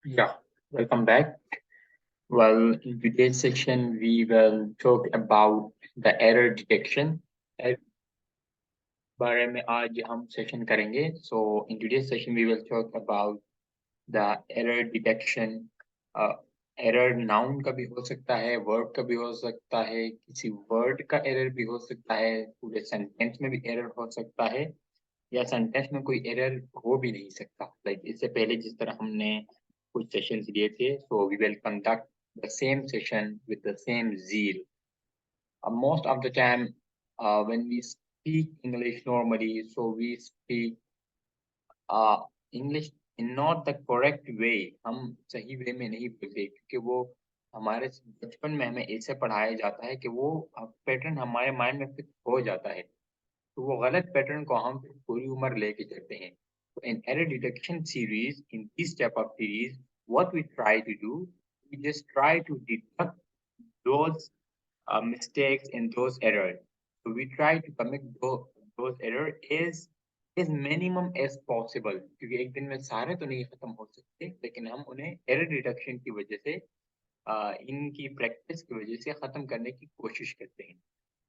Yeah, welcome back. Well, in today's section, we will talk about the error detection. इस बारे में आज हम सेशन करेंगे. So, in today's session, we will talk about the error detection. Error noun का भी हो सकता है, वर्ब का भी हो सकता है, किसी वर्ड का एरर भी हो सकता है, पूरे सेंटेंस में भी एरर हो सकता है, या सेंटेंस में कोई एरर हो भी नहीं सकता. लाइक इससे पहले जिस तरह हमने कुछ सेशंस लिए थे, so we will conduct the same session with the same zeal. Most of the time, when we speak English normally, so we speak English in not the correct way. हम सही वे में नहीं बोलते, क्योंकि वो हमारे बचपन में हमें ऐसे पढ़ाया जाता है कि वो पैटर्न हमारे माइंड में फिक्स हो जाता है. तो वो गलत पैटर्न को हम फिर पूरी उम्र लेके चलते हैं. So in error detection series, in this type of series, what we try to do, we just try to detect those mistakes and those errors. So we try to commit those errors as minimum as possible. क्योंकि एक दिन में सारे तो नहीं खत्म हो सकते, लेकिन हम उन्हें error detection की वजह से, इनकी प्रैक्टिस की वजह से खत्म करने की कोशिश करते हैं.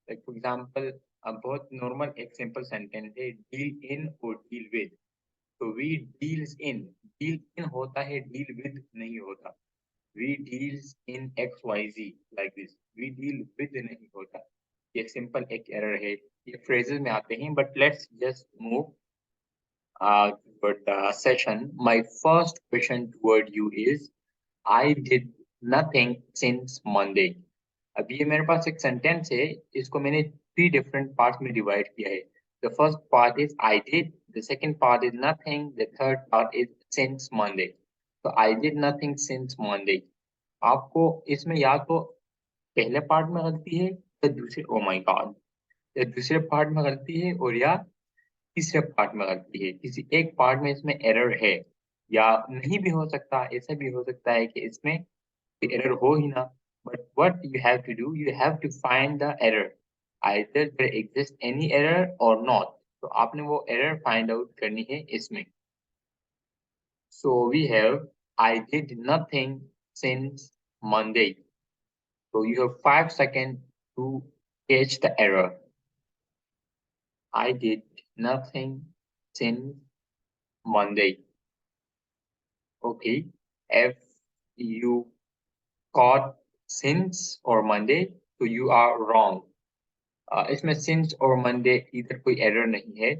लाइक फॉर एग्जांपल, अब बहुत नॉर्मल एक सिंपल सेंटेंस है, डील इन और डील विद. तो we deals in, deal in होता है, डील विद नहीं होता. We deals in X Y Z, like this. We deal with नहीं होता. ये सिंपल एक एरर है. ये फ्रेजेस में आते हैं, but let's just move toward the session. My first question toward you is, I did nothing since Monday. अब ये मेरे पास एक सेंटेंस है, इसको मैंने 3 डिफरेंट पार्ट्स में डिवाइड किया है. The first part is I did, the second part is nothing, the third part is since Monday. तो I did nothing since Monday. आपको इसमें या तो पहले पार्ट में गलती है, या दूसरे, ओ माय गॉड, या दूसरे पार्ट में गलती है, और या तीसरे पार्ट में गलती है. किसी एक पार्ट में इसमें एरर है, या नहीं भी हो सकता. ऐसा भी हो सकता है कि इसमें एरर हो ही ना. But what you have to do, you have to find the error. Either there exist any error or not. तो आपने वो एरर फाइंड आउट करनी है इसमें. So we have, I did nothing since Monday. So you have 5 seconds to catch the error. I did nothing since Monday. Okay. If you caught since or Monday, so you are wrong. इसमें since और Monday इधर कोई error नहीं है.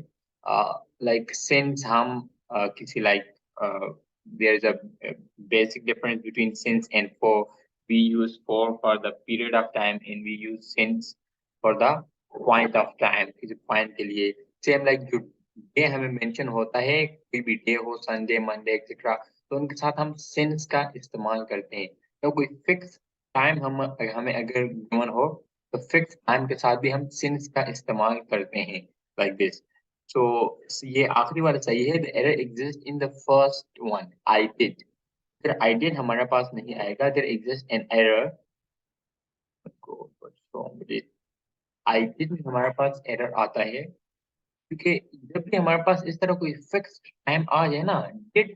Like since हम किसी like there is a basic difference between since and for. We use for the period of time, and we use since for the point of time. किसी point के लिए same like जो day हमें mention होता है, कोई भी day हो, Sunday, Monday, etc. तो उनके साथ हम since का इस्तेमाल करते हैं. तो कोई fix time हम हमें अगर given हो, तो फिक्स टाइम के साथ भी हम सिंस का इस्तेमाल करते हैं, लाइक दिस. सो ये आखिरी वाला सही है. The error exist in the first one, I did. फिर आई डिड हमारे पास नहीं आएगा. There exist an error. I did में हमारे पास एरर आता है, क्योंकि जब भी हमारे पास इस तरह कोई फिक्स्ड टाइम आ जाए ना, डिड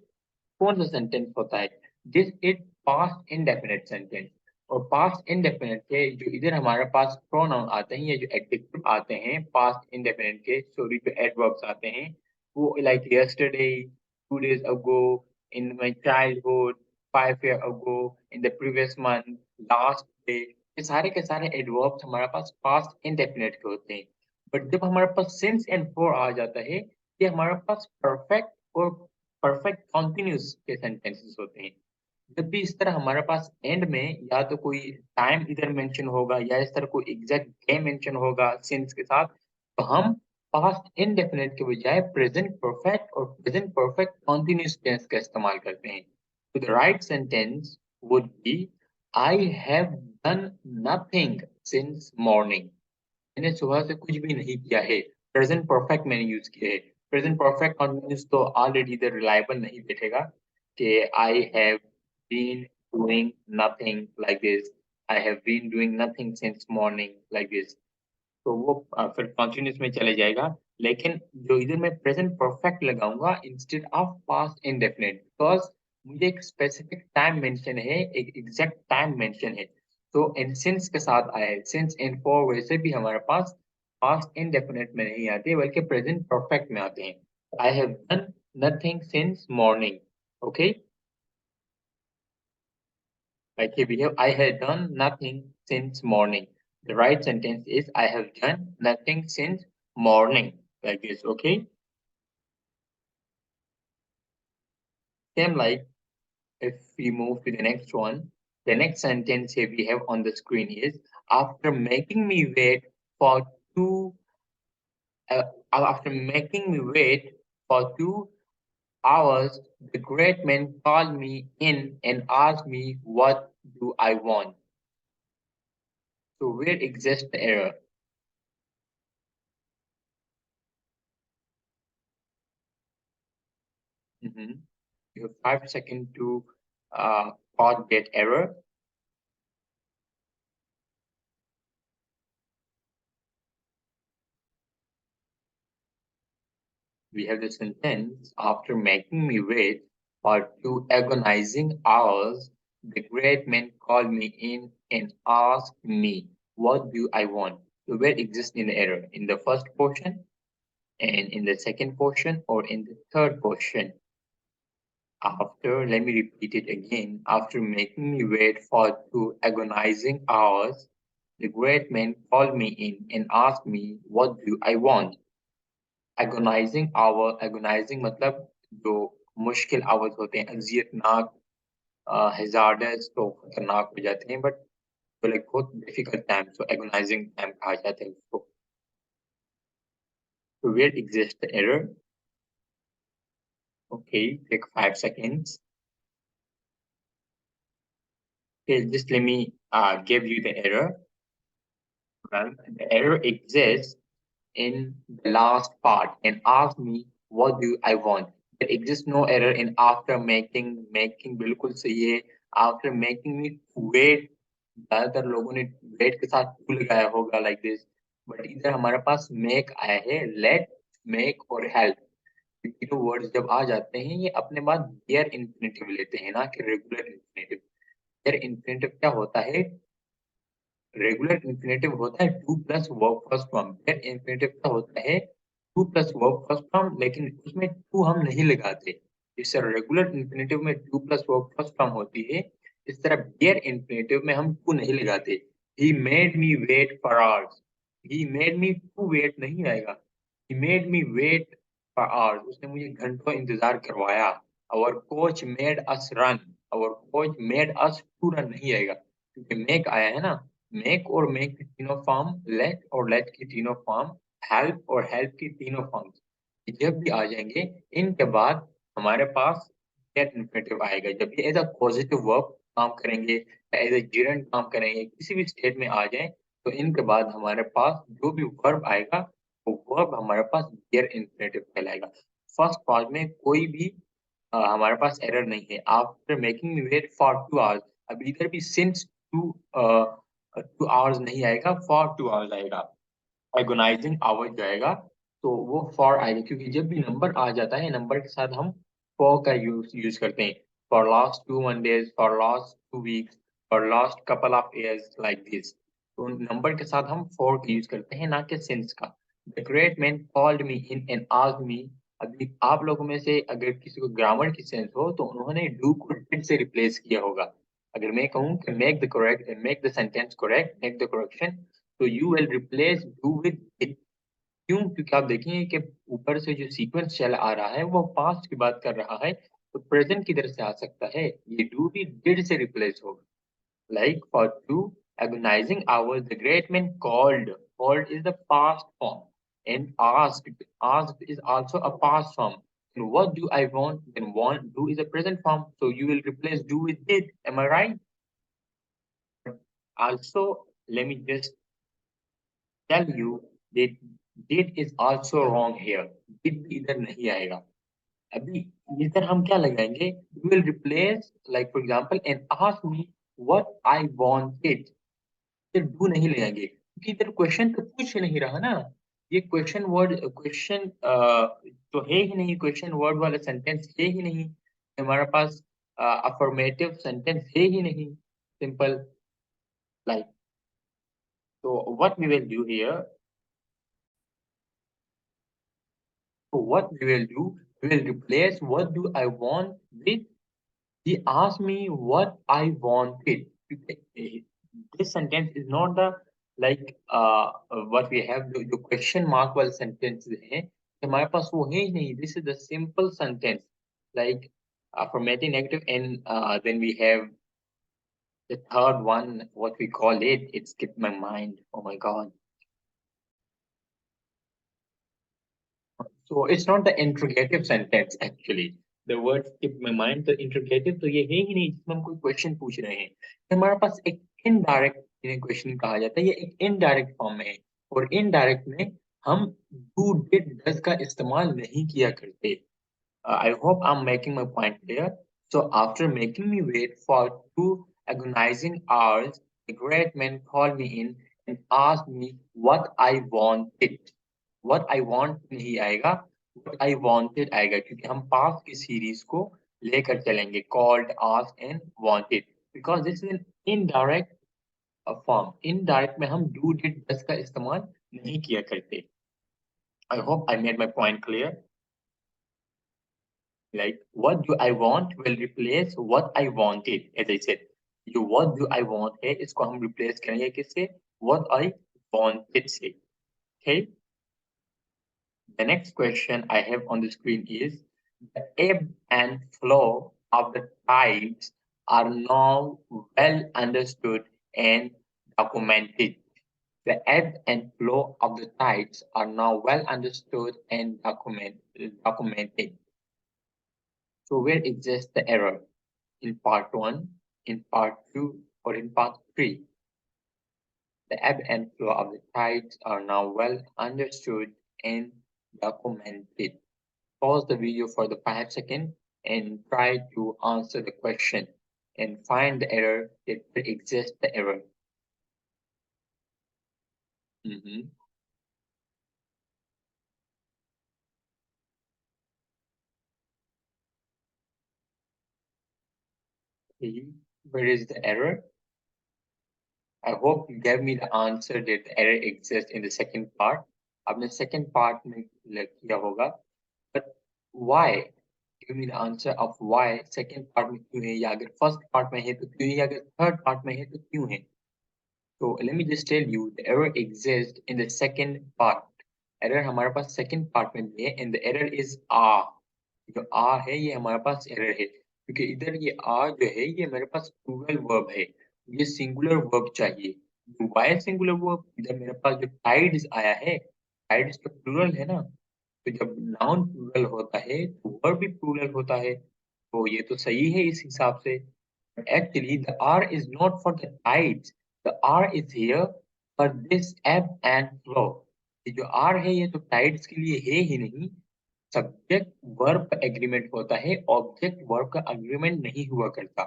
कौन सा सेंटेंस होता है? This is past indefinite sentence. और पास्ट इंडेफिनिट के जो इधर हमारे पास प्रोनाउन आते हैं, या जो एडजेक्टिव आते हैं पास्ट इंडेफिनिट के, सॉरी, जो एडवर्ब्स आते हैं, वो like yesterday, 2 days ago, in my childhood, 5 years ago, in the previous month, last day. ये सारे के सारे एडवर्ब्स हमारे पास पास्ट इंडेफिनिट के होते हैं. बट जब हमारे पास सिंस एंड फॉर आ जाता है, ये हमारे पास परफेक्ट और परफेक्ट कॉन्टिन्यूस के सेंटेंसेस होते हैं. जब भी इस तरह हमारे पास एंड में या तो कोई टाइम इधर मेंशन होगा, या इस तरह कोई एग्जैक्ट डे मेंशन होगा सिंस के साथ, तो हम पास्ट इंडेफिनिट के बजाय प्रेजेंट परफेक्ट और प्रेजेंट परफेक्ट कॉन्टिन्यूस टेंस का इस्तेमाल करते हैं. तो the right sentence would be, I have done nothing since morning. मैंने सुबह से कुछ भी नहीं किया है. प्रेजेंट परफेक्ट मैंने यूज किया है. प्रेजेंट परफेक्ट कॉन्टिन्यूस तो ऑलरेडी इधर रिलायबल नहीं बैठेगा कि I have been doing nothing like this. I have been doing nothing since morning like this. तो वो फिर कॉन्टिन्यूस में चले जाएगा. लेकिन जो इधर मैं प्रेजेंट परफेक्ट लगाऊंगा instead of past indefinite, because मुझे एक स्पेसिफिक टाइम मेंशन है, एक एग्जैक्ट टाइम मेंशन है। तो इन सिंस के साथ आया है। सिंस एंड फॉर वैसे भी हमारे पास पास्ट इंडेफिनिट में नहीं आते बल्कि प्रेजेंट परफेक्ट में आते हैं। I have done nothing since morning. Okay, like here we have I have done nothing since morning. The right sentence is I have done nothing since morning. Like this, okay? Same like if we move to the next one, the next sentence here we have on the screen is after making me wait for two after making me wait for 2 hours, the great man called me in and asked me what do I want. So where exists the error? Mhm. You have 5 seconds to spot that error. We have the sentence, after making me wait for 2 agonizing hours, the great man called me in and asked me, what do I want? So where exists in the error? In the first portion, and in the second portion, or in the third portion? After, let me repeat it again. After making me wait for 2 agonizing hours, the great man called me in and asked me, what do I want? Agonizing मतलब जो मुश्किल hours होते हैं, अज़ियतनाक, hazardous तो खतरनाक हो जाते हैं, बट तो लाइक बहुत डिफिकल्ट टाइम, सो एगोनाइजिंग टाइम कहा जाता है उसको। So where exists the error? Okay, take 5 seconds. Okay, just let me give you the error. Well, the error exists in the last part and ask me what do I want. There exists no error in after making बिल्कुल सही है। After making me wait, ज़्यादातर लोगों ने wait के साथ to लगाया होगा like this, but इधर हमारे पास make आया है। let, make और help, ये तीनों वर्ड्स जब आ जाते हैं ये अपने बाद their infinitive लेते हैं, ना कि regular infinitive। their infinitive क्या होता है? रेगुलर इन्फिनेटिव होता है two plus verb first form. फिर इन्फिनेटिव क्या होता है? Two plus verb first form, लेकिन उसमें टू हम नहीं लगाते। जिससे रेगुलर इन्फिनेटिव में two plus verb first form होती है, इस तरह बियर इन्फिनेटिव में हम टू नहीं लगाते। He made me wait for hours, he made me to wait नहीं आएगा। He made me wait for hours, उसने मुझे घंटों इंतजार करवाया। Our coach made us run, our coach made us to run नहीं आएगा, क्योंकि मेक आया है ना। मेक और मेक की तीनों फॉर्म, लेट और लेट की तीनों फॉर्म, हेल्प और हेल्प की तीनों फॉर्म्स जब भी आ जाएंगे, इनके बाद हमारे पास गेट इन्फिनेटिव आएगा। जब ये एज अ पॉजिटिव वर्ब काम करेंगे या एज अ gerund काम करेंगे, किसी भी स्टेट में आ जाए, तो इनके बाद हमारे पास जो भी वर्ब आएगा वो वर्ब हमारे पास गेट इन्फिनेटिव कहलाएगा। फर्स्ट पार्ट में कोई भी हमारे पास एरर नहीं है। After making me wait for 2 hours, अब इधर भी सिंस 2 आवर्स नहीं आएगा, फॉर 2 आवर्स आएगा। एगोनाइजिंग आवर्स जो आएगा, तो वो फॉर आएगा, क्योंकि जब भी नंबर आ जाता है, नंबर के साथ हम फॉर का यूज़ करते हैं। For last 2 Mondays, for last 2 weeks, for last couple of years like this. तो नंबर के साथ हम फॉर का यूज़ करते हैं, ना कि सिंस का। The great man called me in and asked me, अभी आप लोगों में से अगर किसी को ग्रामर की सेंस हो तो उन्होंने डू को डिड से रिप्लेस किया होगा। अगर मैं कहूँ कि make the sentence correct, make the correction, तो you will replace do with did. क्यों? क्योंकि आप देखेंगे कि ऊपर से जो सीक्वेंस चल आ रहा है वो पास्ट की बात कर रहा है, तो प्रेजेंट किधर से आ सकता है? ये डू भी डिड से रिप्लेस होगा। Like for 2 agonizing hours, the great man called. Called is the past form. And asked. Asked is also a past form. And what do I want? Then want, do is a present form. So you will replace do with did. Am I right? Also, let me just tell you that did is also wrong here. Did भी इधर नहीं आएगा। अभी इधर हम क्या लगाएंगे? We will replace, like for example, and ask me what I wanted. फिर डू नहीं लगाएंगे, क्योंकि इधर क्वेश्चन तो पूछ नहीं रहा ना। ये क्वेश्चन तो है ही नहीं, क्वेश्चन वर्ड वाला सेंटेंस है ही नहीं हमारे पास। अफर्मेटिव सेंटेंस है ही नहीं, simple like. So what we will do here, we will replace what do I want with he asked me what I wanted. This sentence is not the like what we have जो question mark वाले sentence है हमारे पास वो है ही नहीं. This is the simple sentence like affirmative negative and then we have the third one what we call it. It skipped my mind. Oh my god. So it's not the interrogative sentence actually. The word skip my mind. The interrogative तो ये है ही नहीं जिसमें हम कोई question पूछ रहे हैं. तो हमारे पास एक इनडायरेक्ट क्वेश्चन कहा जाता है. ये एक इनडायरेक्ट फॉर्म में है और इनडायरेक्ट में हम डू डिड डज का इस्तेमाल नहीं किया करते. I hope I'm making my point clear. So after making me wait for 2 agonizing hours, the great man called me in and asked me what I wanted. What I want नहीं आएगा, what I wanted आएगा क्योंकि हम past की series को लेकर चलेंगे called, asked and wanted because this is an indirect form. Indirect में हम do, did, does का इस्तेमाल नहीं किया करते. I hope I made my point clear. Like what do I want will replace what I wanted. As I said, जो what do I want है इसको हम replace करेंगे किससे? What I wanted से. Okay. The next question I have on the screen is the ebb and flow of the tides are now well understood and documented. The ebb and flow of the tides are now well understood and documented. So where exists the error? In part 1, in part 2, or in part 3? The ebb and flow of the tides are now well understood and documented. Pause the video for the 5 seconds and try to answer the question and find the error that exists the error. Mhm. Okay. Where is the error? I hope you gave me the answer that the error exists in the second part. आपने second part में किया होगा. But why? Give me the answer of why second part में क्यों है या अगर first part में है तो क्यों है या अगर third part में है तो क्यों है. So let me just tell you the error exists in the second part. Error हमारे पास second part में भी है and the error is are. जो are है ये हमारे पास error है क्योंकि इधर ये are जो है ये मेरे पास plural verb है. ये singular verb चाहिए. Why singular verb? इधर मेरे पास जो tides आया है tides तो plural है ना. तो जब नाउन प्लूरल होता है तो वर्ब भी प्लूरल होता है तो ये तो सही है इस हिसाब से. Actually the R is not for the tides. The R is here for this ebb and flow. ये जो R है ये तो tides के लिए है ही नहीं. सब्जेक्ट वर्ब का एग्रीमेंट होता है, ऑब्जेक्ट वर्ब का एग्रीमेंट नहीं हुआ करता.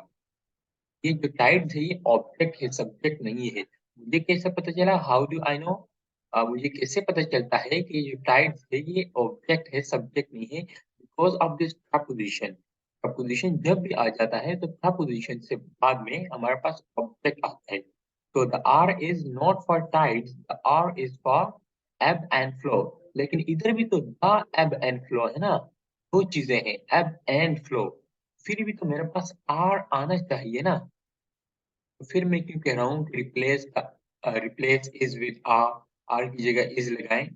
ये जो टाइड्स है ये ऑब्जेक्ट है, सब्जेक्ट नहीं है. मुझे कैसे पता चला? How do I know? मुझे कैसे पता चलता है कि ये जो टाइड्स है ये ऑब्जेक्ट है, सब्जेक्ट नहीं है? Because of this preposition. Preposition जब भी आ जाता है तो प्रपोजिशन से बाद में हमारे पास ऑब्जेक्ट आता है. तो the are is not for tides, the are is for ebb and flow. लेकिन इधर भी तो द एब एंड फ्लो है ना, दो चीजें हैं, एब एंड फ्लो. फिर भी तो मेरे पास आर आना चाहिए ना. तो फिर मैं क्यों कह रहा हूँ रिप्लेस इज विद आर की जगह इज लगाएं.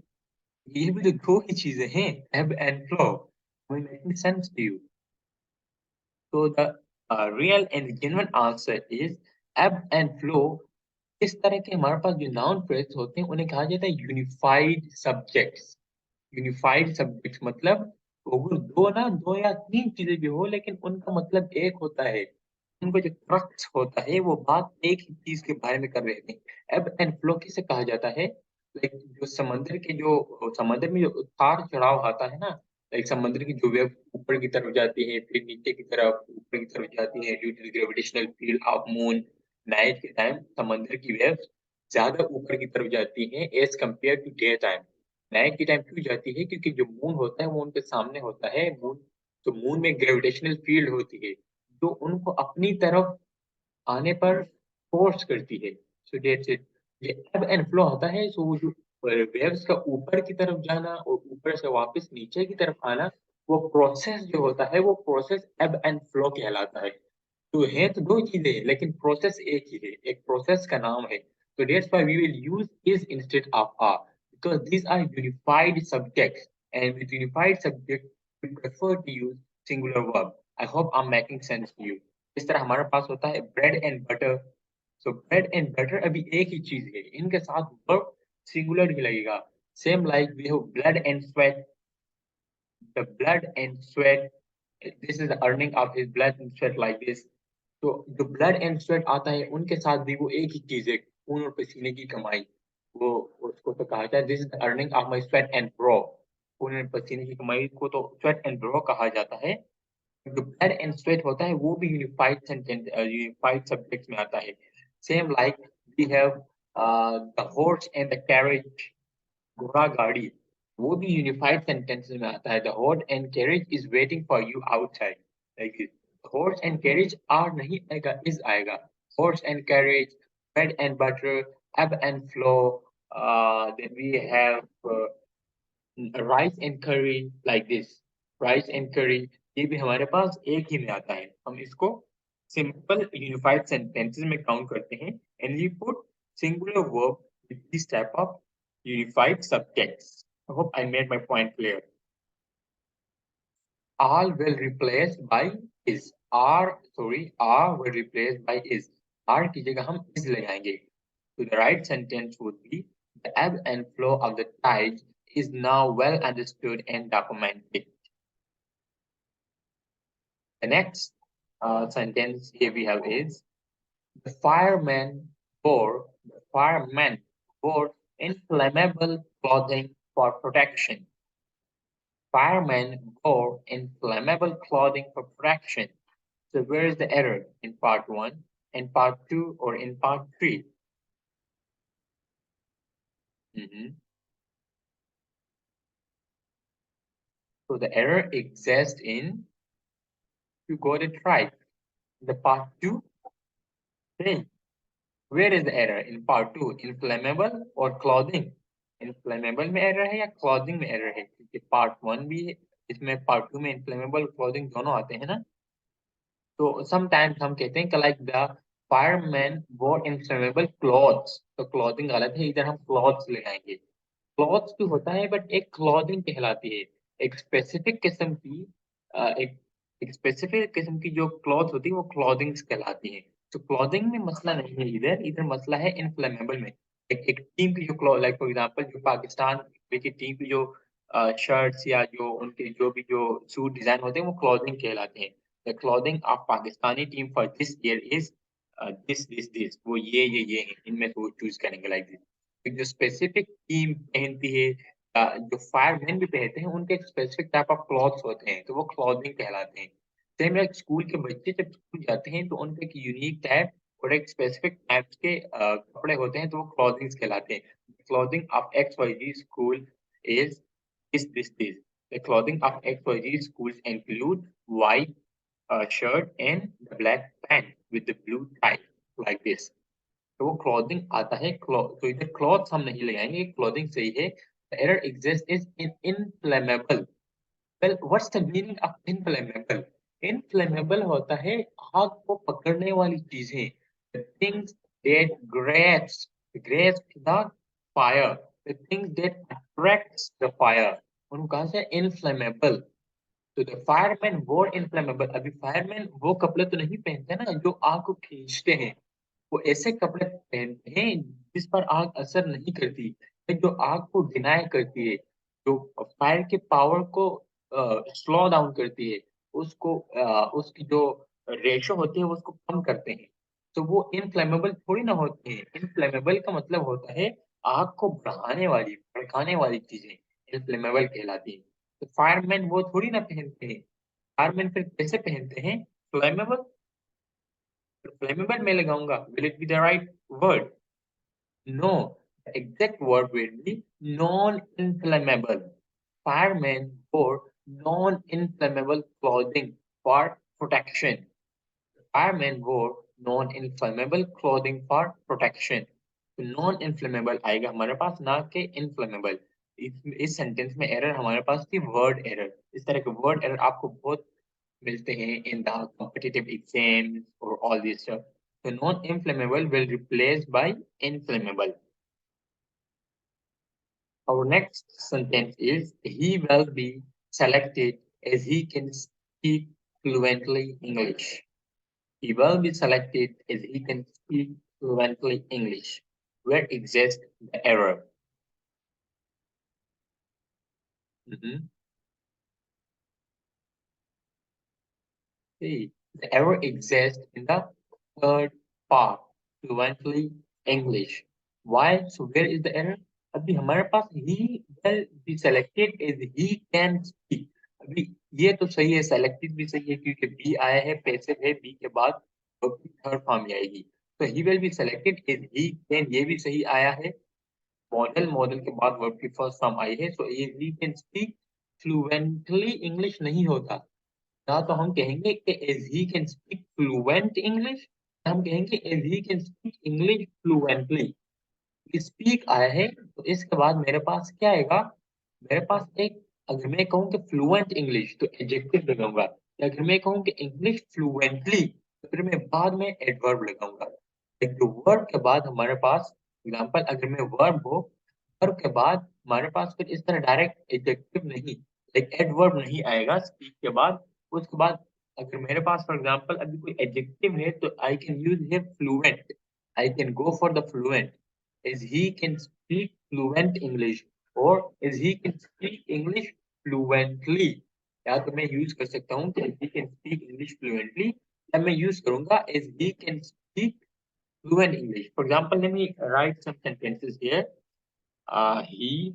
ये भी तो दो ही चीजें हैं, ebb and flow. Making sense to you? तो the real and genuine answer is ebb and flow. इस तरह के हमारे पास जो नाउन फ्रेज होते हैं उन्हें कहा जाता है यूनिफाइड सब्जेक्ट्स. यूनिफाइड सब्जेक्ट्स मतलब अगर दो या तीन चीजें भी हो लेकिन उनका मतलब एक होता है. उनको जो क्रक्स होता है वो बात एक ही चीज के बारे में कर रहे थे. एब एंड फ्लो किसे कहा जाता है? लाइक जो समंदर में जो उतार चढ़ाव आता है ना, लाइक समंदर की जो वेव ऊपर की तरफ जाती है फिर नीचे की तरफ ऊपर की तरफ जाती है due to gravitational field of moon. Night के टाइम समंदर की वेव ज्यादा ऊपर की तरफ जाती है as compare to day time. Night के टाइम क्यों जाती है? क्योंकि जो मून होता है वो उनके सामने होता है. मून में ग्रेविटेशनल फील्ड होती है जो उनको अपनी तरफ आने पर फोर्स करती है। So that's it. ये एब एंड फ्लो होता है, सो वो जो वेव्स का ऊपर की तरफ जाना और ऊपर से वापस नीचे की तरफ आना, वो प्रोसेस जो होता है वो प्रोसेस एब एंड फ्लो कहलाता है। तो है तो 2 चीज़ें लेकिन प्रोसेस एक ही है, एक प्रोसेस का नाम है। So that's why we will use is instead of are, because these are unified subjects, and with unified subject we prefer to use singular verb. I hope I'm making sense to you. इस तरह हमारे पास होता है bread and butter. So bread and butter अभी एक ही चीज़ है, इनके साथ verb singular ही लगेगा। Same like we have blood and sweat. The blood and sweat, this is the earning of his blood and sweat like this. तो जो blood and sweat आता है उनके साथ भी वो एक ही चीज़ है, खून और पसीने की कमाई। वो उसको तो कहा जाता है, this is the earning of my sweat and bro. खून और पसीने की कमाई को तो स्वेट एंड ब्रो कहा जाता है। जो ब्लड एंड स्वेट होता है वो भी यूनिफाइड सेंटेंस यूनिफाइड सब्जेक्ट्स में आता है। Same like we have the horse and the carriage, घोड़ा गाड़ी, वो भी यूनिफाइड सेंटेंसेस में आता है। The horse and carriage is waiting for you outside, like this. Horse and carriage are नहीं आएगा, इज आएगा। Horse and carriage, bread and butter, ebb and flow, then we have rice and curry, like this. Rice and curry ये भी हमारे पास एक ही में आता है। हम इसको सिंपल यूनिफाइड सेंटेंसेस में काउंट करते हैं, and we put singular verb with this type of unified subjects. I hope I made my point clear. All will replaced by is. Are will replaced by is. Are की जगह हम is लगाएंगे. So the right sentence would be, the ebb and flow of the tide is now well understood and documented. The next sentence here we have is, the fireman wore inflammable clothing for protection. Firemen wore inflammable clothing for protection. So where is the error in part 1, in part 2, or in part 3? So the error exists in, you got it right, the part 2, 3. Where is the error in part 2? Inflammable or clothing? Inflammable में error है या clothing में error है? क्योंकि part 1 भी है, इसमें part 2 में inflammable clothing दोनों आते हैं ना। तो समटाइम्स हम कहते हैं कि लाइक द फायरमैन वोर इनफ्लेमेबल क्लॉथ्स, तो क्लॉथिंग गलत है, इधर हम क्लॉथ्स लगाएंगे। क्लॉथ्स भी होता है बट एक क्लॉथिंग कहलाती है। एक स्पेसिफिक किस्म की एक एक स्पेसिफिक किस्म की जो क्लॉथ होती है वो क्लॉथिंग्स कहलाती है। तो क्लॉथिंग में मसला नहीं है, इधर इधर मसला है इनफ्लेमेबल में। एक टीम की जो क्लॉथ, लाइक फॉर एग्जांपल जो पाकिस्तान की टीम की जो शर्ट्स या जो उनके जो भी जो सूट डिजाइन होते हैं वो क्लॉथिंग कहलाते हैं। The clothing of Pakistani team for this year is this. वो ये हैं, इनमें से वो चूज करेंगे लाइक दिस। एक जो स्पेसिफिक टीम पहनती है, जो फायरमैन भी पहनते हैं, उनके एक स्पेसिफिक टाइप ऑफ क्लॉथ्स होते हैं, तो वो क्लॉथिंग कहलाते हैं। सेम लाइक स्कूल के बच्चे जब स्कूल जाते हैं तो उनके एक यूनिक टाइप और एक स्पेसिफिक टाइप्स के कपड़े होते हैं, तो वो क्लॉथिंग्स कहलाते हैं। Clothing of XYZ school is this. The clothing of XYZ schools include white shirt and the black pant with the blue tie, like this. तो वो क्लॉथिंग आता है, तो इधर क्लॉथ्स हम नहीं लगाएंगे, क्लॉथिंग सही है। The error exists is in inflammable. Well, what's the meaning of inflammable? Inflammable होता है आग को पकड़ने वाली चीजें, the things that grasp the fire, the things that attracts the fire, उनको कहा से inflammable. तो द फायरमैन वोर इनफ्लेमेबल, अभी फायरमैन वो कपड़े तो नहीं पहनते ना जो आग को खींचते हैं, वो ऐसे कपड़े पहनते हैं जिस पर आग असर नहीं करती, जो आग को डिनाई करती है, जो फायर के पावर को स्लो डाउन करती है, उसको उसकी जो रेशो होती है वो उसको कम करते हैं। तो वो इनफ्लेमेबल थोड़ी ना होते हैं। इनफ्लेमेबल का मतलब होता है आग को बढ़ाने वाली, भड़काने वाली चीजें इनफ्लेमेबल कहलाती है। तो फायरमैन वो थोड़ी ना पहनते हैं। फायरमैन फिर कैसे पहनते हैं? फ्लेमेबल। फ्लेमेबल मैं लगाऊंगा, will it be the right word? No, the exact word will be non-inflammable. Firemen wore non-inflammable clothing for protection. firemen wore non-inflammable clothing for protection. तो नॉन इन्फ्लेमेबल आएगा हमारे पास, ना कि इन्फ्लेमेबल। इस सेंटेंस में error हमारे पास थी वर्ड एरर। इस तरह के वर्ड एरर आपको बहुत मिलते हैं in the competitive exams or all this stuff. So non-inflammable will replace by inflammable. Our next sentence is he will be selected as he can speak fluently English. He will be selected as he can speak fluently English. Where exists the error? Mhm. See, the error exists in the third part, fluently English. Why? So where is the error? अभी हमारे पास he will be selected as he can speak. अभी ये तो सही है, selected भी सही है क्योंकि be आया है, passive है, be के बाद थर्ड फॉर्म में आएगी। तो he will be selected as he can, ये भी सही आया है। मॉडल के बाद वर्ब की फर्स्ट फॉर्म आई है, so he can speak fluently English नहीं होता। या तो हम कहेंगे कि as he can speak fluent English, या हम कहेंगे as he can speak English fluently। Speak आया है तो इसके बाद मेरे पास क्या आएगा? मेरे पास एक, अगर मैं कहूँ कि फ्लुएंट इंग्लिश तो एडजेक्टिव लगाऊंगा, या अगर मैं कहूँ कि इंग्लिश फ्लुएंटली तो फिर मैं बाद में एडवर्ब लगाऊंगा। एक तो वर्ब के बाद हमारे पास एग्जांपल, अगर मैं वर्ब हो, वर्ब के बाद हमारे पास फिर इस तरह डायरेक्ट एडजेक्टिव नहीं, लाइक एडवर्ब नहीं आएगा स्पीक के बाद। उसके बाद अगर मेरे पास फॉर एग्जांपल अभी कोई एडजेक्टिव है तो I can use here fluent, I can go for the fluent, is he can speak fluent English or is he can speak English fluently। या तो मैं यूज कर सकता हूँ कि he can speak English fluently, या मैं यूज करूंगा is he can speak fluent English। For example, let me write some sentences here. He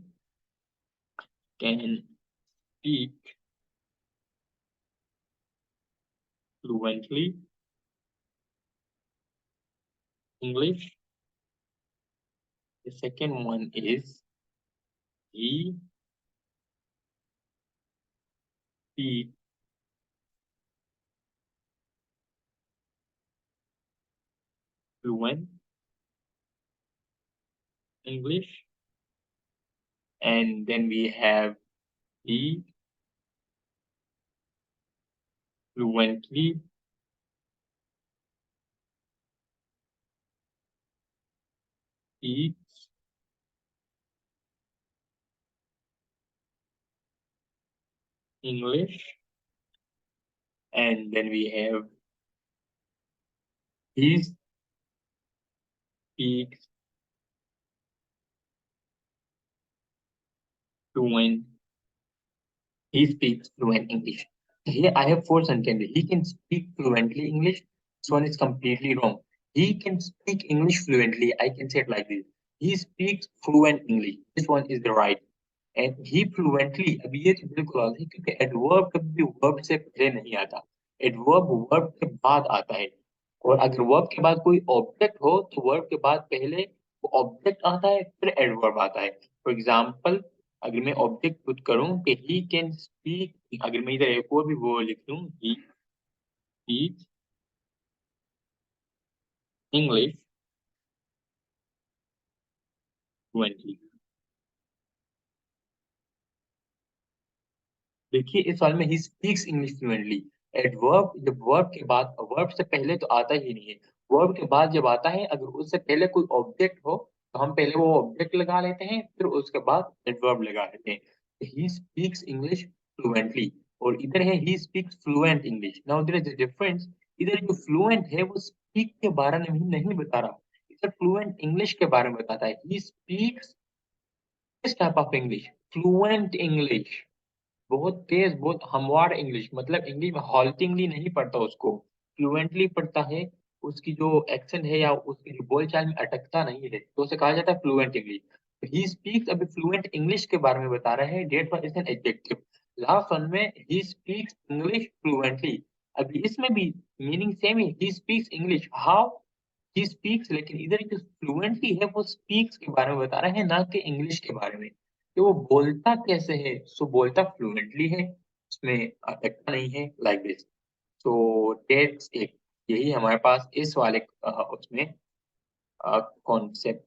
can speak fluently English. The second one is he speak fluent English. And then we have he fluently speaks English. And then we have he speaks fluent he speaks fluent English. Here I have four sentences. He can speak fluently English. This one is completely wrong. He can speak English fluently. I can say it like this. He speaks fluent English. This one is the right. And he fluently, अब ये तो बिल्कुल गलत है क्योंकि adverb कभी भी verb से पहले नहीं आता। एडवर्ब वर्ब के बाद आता है। और अगर वर्ब के बाद कोई ऑब्जेक्ट हो तो वर्ब के बाद पहले वो ऑब्जेक्ट आता है, फिर एडवर्ब आता है। फॉर एग्जाम्पल, अगर मैं ऑब्जेक्ट पुट करूं कि ही कैन स्पीक, अगर मैं इधर एक और भी वो लिख दूं, ही स्पीक इंग्लिश फ्लुएंटली। देखिए इस वाले में he speaks English fluently. Adverb जब वर्ब के बाद, वर्ब से पहले तो आता ही नहीं है। वर्ब के बाद जब आता है, अगर उससे पहले कोई ऑब्जेक्ट हो तो हम पहले वो ऑब्जेक्ट लगा लेते हैं, फिर उसके बाद एडवर्ब लगा लेते हैं। ही स्पीक्स इंग्लिश फ्लुएंटली, और इधर है he speaks fluent English. Now there is a difference. इधर जो फ्लुएंट है वो स्पीक के बारे में ही नहीं बता रहा, इधर फ्लुएंट इंग्लिश के बारे में बताता है। He speaks this type of English, fluent English, बहुत तेज, बहुत हमवार इंग्लिश, मतलब इंग्लिश में हॉल्टिंगली नहीं पढ़ता उसको, फ्लुएंटली पढ़ता है। उसकी जो एक्सेंट है या उसकी जो बोलचाल में अटकता नहीं है, तो उसे कहा जाता है फ्लुएंट इंग्लिश। ही स्पीक्स अभी फ्लुएंट इंग्लिश के बारे में बता रहे हैं, that one is an adjective. Last one में ही स्पीक्स इंग्लिश फ्लुएंटली, अभी इसमें भी मीनिंग सेम है, he speaks English how, he speaks, लेकिन इधर जो फ्लुएंटली है वो स्पीक्स के बारे में बता रहे हैं, ना कि इंग्लिश के बारे में। कि वो बोलता कैसे है, सो बोलता फ्लुएंटली है, उसमें अटकता नहीं है, like this. So that's it. यही हमारे पास इस वाले उसमें concept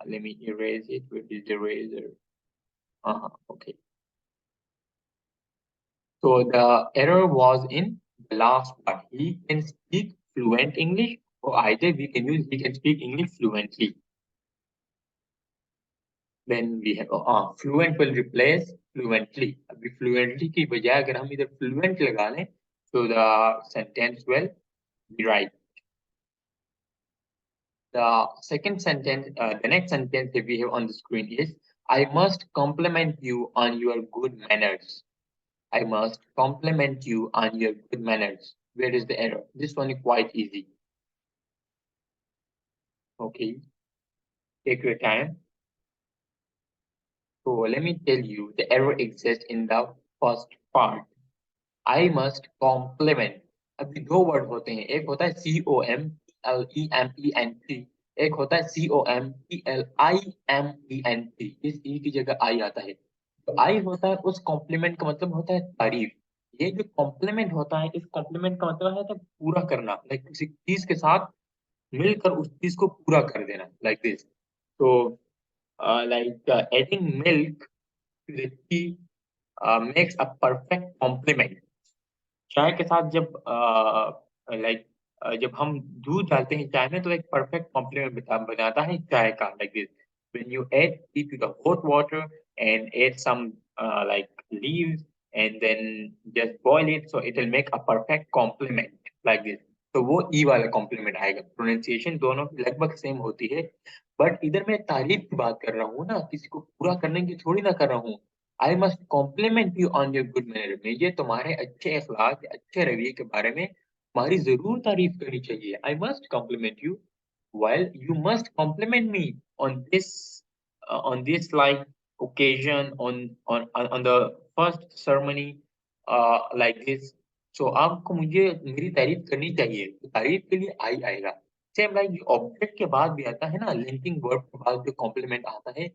let me erase it with the eraser. Okay. So the error was in the last part. He can speak fluent English, or either we can use he can speak English fluently. Then we have fluent will replace fluently. अभी fluently की बजाय अगर हम इधर fluent लगा लें, so the sentence will be right. The second sentence, the next sentence that we have on the screen is, I must compliment you on your good manners. I must compliment you on your good manners. Where is the error? This one is quite easy. Okay, take your time. So let me tell you, the error exists in the first part. I must compliment. अभी दो word होते हैं, एक होता है COMPLEMENT, एक होता है COMPLIMENT. इस ई की जगह आई आता है. तो आई होता है उस कॉम्प्लीमेंट का मतलब होता है तारीफ. ये जो कॉम्प्लीमेंट होता है, इस कॉम्प्लीमेंट का मतलब है पूरा करना, लाइक किसी चीज के साथ मिलकर उस चीज को पूरा कर देना, लाइक दिस. तो like adding milk to the tea makes a perfect complement. चाय के साथ जब लाइक जब हम दूध डालते हैं चाय में, तो एक परफेक्ट कॉम्प्लीमेंट बनाता है चाय का, like this. When you add tea to the hot water and add some like leaves and then just boil it, so it will make a perfect complement like this. तो वो ई वाला complement आएगा. Pronunciation दोनों की लगभग same होती है, but इधर मैं तारीफ की बात कर रहा हूँ ना, किसी को पूरा करने की थोड़ी ना कर रहा हूँ. I must compliment you on your good manner. मुझे तुम्हारे अच्छे अखलाक, अच्छे रवैये के बारे में तुम्हारी जरूर तारीफ करनी चाहिए. I must compliment you, while you must compliment me on this like occasion, on the first ceremony like this. So आपको मुझे मेरी तारीफ करनी चाहिए, तो तारीफ के लिए आई आएगा. सेम लाइक ऑब्जेक्ट के बाद भी आता है ना, लिंकिंग वर्ब के बाद जो कॉम्प्लीमेंट आता है,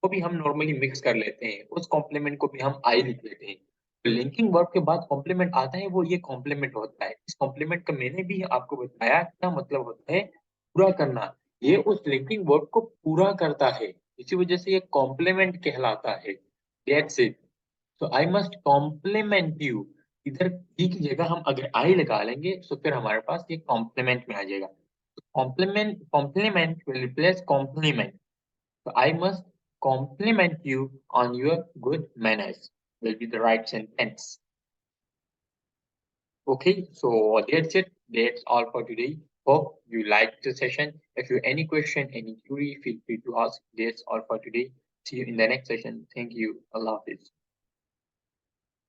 वो भी हम नॉर्मली मिक्स कर लेते हैं, उस कॉम्प्लीमेंट को भी हम आई लिख लेते हैं. तो लिंकिंग वर्ब के बाद कॉम्प्लीमेंट आता है, वो ये कॉम्प्लीमेंट होता है. इस कॉम्प्लीमेंट का मैंने भी आपको बताया क्या मतलब होता है, पूरा करना. ये उस लिंकिंग वर्ब को पूरा करता है, इसी वजह से ये कॉम्प्लीमेंट कहलाता है. That's it. तो आई मस्ट कॉम्प्लीमेंट यू, इधर बी की जगह हम अगर आई लगा लेंगे, तो फिर हमारे पास ये कॉम्प्लीमेंट में आ जाएगा. Complement will replace complement. So I must compliment you on your good manners will be the right sentence. Okay, so that's it. That's all for today. Hope you liked the session. If you have any question, any query, feel free to ask. That's all for today. See you in the next session. Thank you. Allah Hafiz.